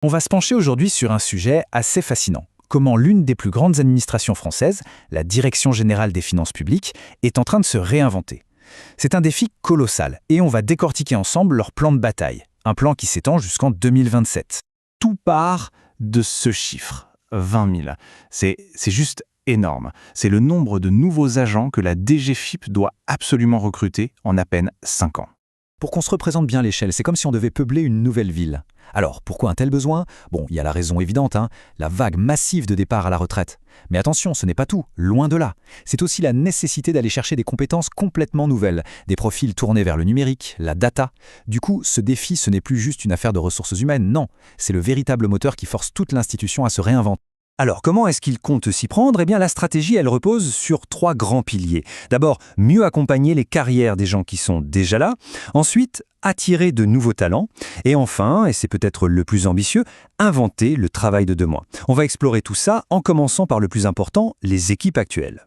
On va se pencher aujourd'hui sur un sujet assez fascinant. Comment l'une des plus grandes administrations françaises, la Direction générale des finances publiques, est en train de se réinventer. C'est un défi colossal et on va décortiquer ensemble leur plan de bataille, un plan qui s'étend jusqu'en 2027. Tout part de ce chiffre, 20 000. C'est juste énorme. C'est le nombre de nouveaux agents que la DGFiP doit absolument recruter en à peine 5 ans. Pour qu'on se représente bien l'échelle, c'est comme si on devait peupler une nouvelle ville. Alors, pourquoi un tel besoin? Bon, il y a la raison évidente, la vague massive de départ à la retraite. Mais attention, ce n'est pas tout, loin de là. C'est aussi la nécessité d'aller chercher des compétences complètement nouvelles, des profils tournés vers le numérique, la data. Du coup, ce défi, ce n'est plus juste une affaire de ressources humaines, non. C'est le véritable moteur qui force toute l'institution à se réinventer. Alors, comment est-ce qu'il compte s'y prendre? Eh bien, la stratégie, elle repose sur 3 grands piliers. D'abord, mieux accompagner les carrières des gens qui sont déjà là. Ensuite, attirer de nouveaux talents. Et enfin, et c'est peut-être le plus ambitieux, inventer le travail de demain. On va explorer tout ça en commençant par le plus important, les équipes actuelles.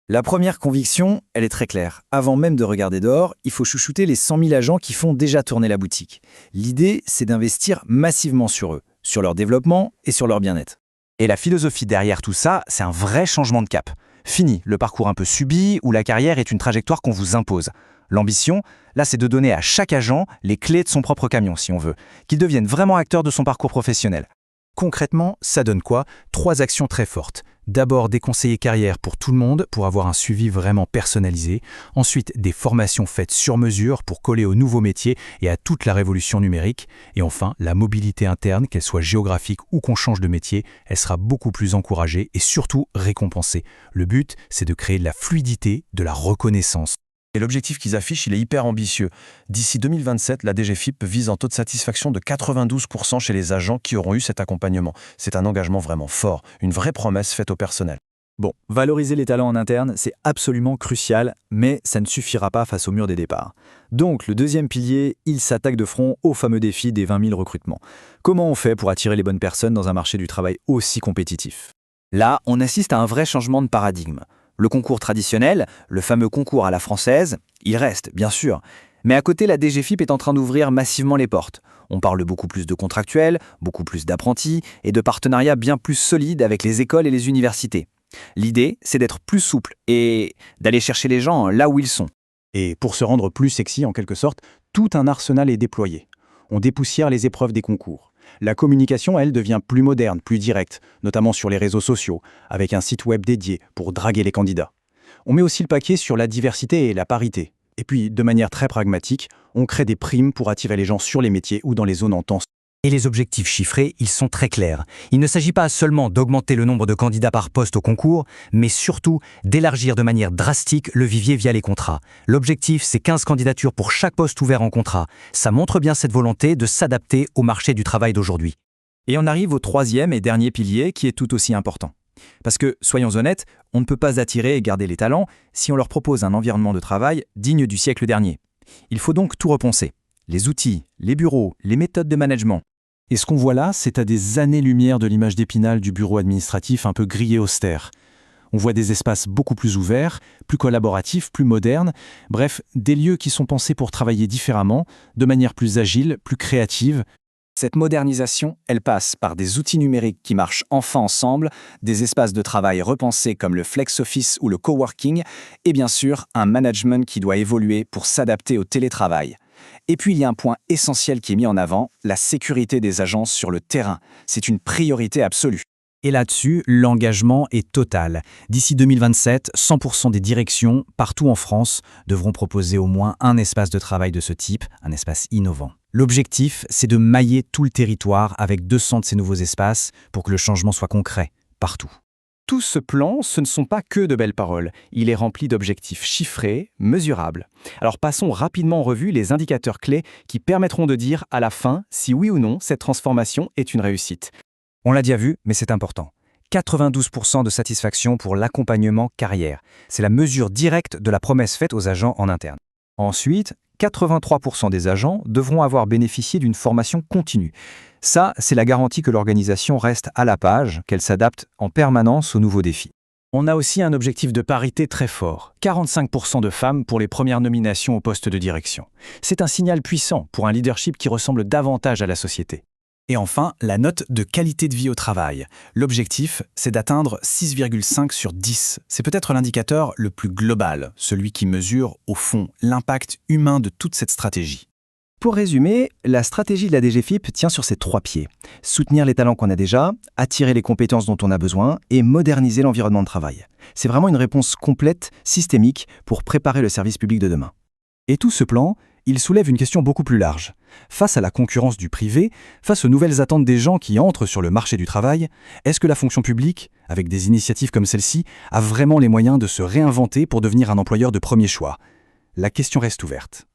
La première conviction, elle est très claire. Avant même de regarder dehors, il faut chouchouter les 100 000 agents qui font déjà tourner la boutique. L'idée, c'est d'investir massivement sur eux, sur leur développement et sur leur bien-être. Et la philosophie derrière tout ça, c'est un vrai changement de cap. Fini le parcours un peu subi où la carrière est une trajectoire qu'on vous impose. L'ambition, là, c'est de donner à chaque agent les clés de son propre camion, si on veut, qu'il devienne vraiment acteur de son parcours professionnel. Concrètement, ça donne quoi? 3 actions très fortes. D'abord, des conseillers carrière pour tout le monde, pour avoir un suivi vraiment personnalisé. Ensuite, des formations faites sur mesure pour coller aux nouveaux métiers et à toute la révolution numérique. Et enfin, la mobilité interne, qu'elle soit géographique ou qu'on change de métier, elle sera beaucoup plus encouragée et surtout récompensée. Le but, c'est de créer de la fluidité, de la reconnaissance. Et l'objectif qu'ils affichent, il est hyper ambitieux. D'ici 2027, la DGFiP vise un taux de satisfaction de 92% chez les agents qui auront eu cet accompagnement. C'est un engagement vraiment fort, une vraie promesse faite au personnel. Bon, valoriser les talents en interne, c'est absolument crucial, mais ça ne suffira pas face au mur des départs. Donc, le deuxième pilier, il s'attaque de front au fameux défi des 20 000 recrutements. Comment on fait pour attirer les bonnes personnes dans un marché du travail aussi compétitif? Là, on assiste à un vrai changement de paradigme. Le concours traditionnel, le fameux concours à la française, il reste, bien sûr. Mais à côté, la DGFiP est en train d'ouvrir massivement les portes. On parle beaucoup plus de contractuels, beaucoup plus d'apprentis et de partenariats bien plus solides avec les écoles et les universités. L'idée, c'est d'être plus souple et d'aller chercher les gens là où ils sont. Et pour se rendre plus sexy, en quelque sorte, tout un arsenal est déployé. On dépoussière les épreuves des concours. La communication, elle, devient plus moderne, plus directe, notamment sur les réseaux sociaux, avec un site web dédié pour draguer les candidats. On met aussi le paquet sur la diversité et la parité. Et puis, de manière très pragmatique, on crée des primes pour attirer les gens sur les métiers ou dans les zones en tension. Et les objectifs chiffrés, ils sont très clairs. Il ne s'agit pas seulement d'augmenter le nombre de candidats par poste au concours, mais surtout d'élargir de manière drastique le vivier via les contrats. L'objectif, c'est 15 candidatures pour chaque poste ouvert en contrat. Ça montre bien cette volonté de s'adapter au marché du travail d'aujourd'hui. Et on arrive au troisième et dernier pilier qui est tout aussi important. Parce que, soyons honnêtes, on ne peut pas attirer et garder les talents si on leur propose un environnement de travail digne du siècle dernier. Il faut donc tout repenser. Les outils, les bureaux, les méthodes de management. Et ce qu'on voit là, c'est à des années-lumière de l'image d'Épinal du bureau administratif un peu grillé austère. On voit des espaces beaucoup plus ouverts, plus collaboratifs, plus modernes, bref, des lieux qui sont pensés pour travailler différemment, de manière plus agile, plus créative. Cette modernisation, elle passe par des outils numériques qui marchent enfin ensemble, des espaces de travail repensés comme le flex office ou le coworking, et bien sûr, un management qui doit évoluer pour s'adapter au télétravail. Et puis il y a un point essentiel qui est mis en avant, la sécurité des agences sur le terrain. C'est une priorité absolue. Et là-dessus, l'engagement est total. D'ici 2027, 100% des directions, partout en France, devront proposer au moins un espace de travail de ce type, un espace innovant. L'objectif, c'est de mailler tout le territoire avec 200 de ces nouveaux espaces pour que le changement soit concret, partout. Tout ce plan, ce ne sont pas que de belles paroles. Il est rempli d'objectifs chiffrés, mesurables. Alors passons rapidement en revue les indicateurs clés qui permettront de dire à la fin si oui ou non cette transformation est une réussite. On l'a déjà vu, mais c'est important. 92% de satisfaction pour l'accompagnement carrière. C'est la mesure directe de la promesse faite aux agents en interne. Ensuite, 83% des agents devront avoir bénéficié d'une formation continue. Ça, c'est la garantie que l'organisation reste à la page, qu'elle s'adapte en permanence aux nouveaux défis. On a aussi un objectif de parité très fort, 45% de femmes pour les premières nominations au poste de direction. C'est un signal puissant pour un leadership qui ressemble davantage à la société. Et enfin, la note de qualité de vie au travail. L'objectif, c'est d'atteindre 6,5 sur 10. C'est peut-être l'indicateur le plus global, celui qui mesure, au fond, l'impact humain de toute cette stratégie. Pour résumer, la stratégie de la DGFiP tient sur ces 3 pieds. Soutenir les talents qu'on a déjà, attirer les compétences dont on a besoin et moderniser l'environnement de travail. C'est vraiment une réponse complète, systémique, pour préparer le service public de demain. Et tout ce plan, il soulève une question beaucoup plus large. Face à la concurrence du privé, face aux nouvelles attentes des gens qui entrent sur le marché du travail, est-ce que la fonction publique, avec des initiatives comme celle-ci, a vraiment les moyens de se réinventer pour devenir un employeur de premier choix ? La question reste ouverte.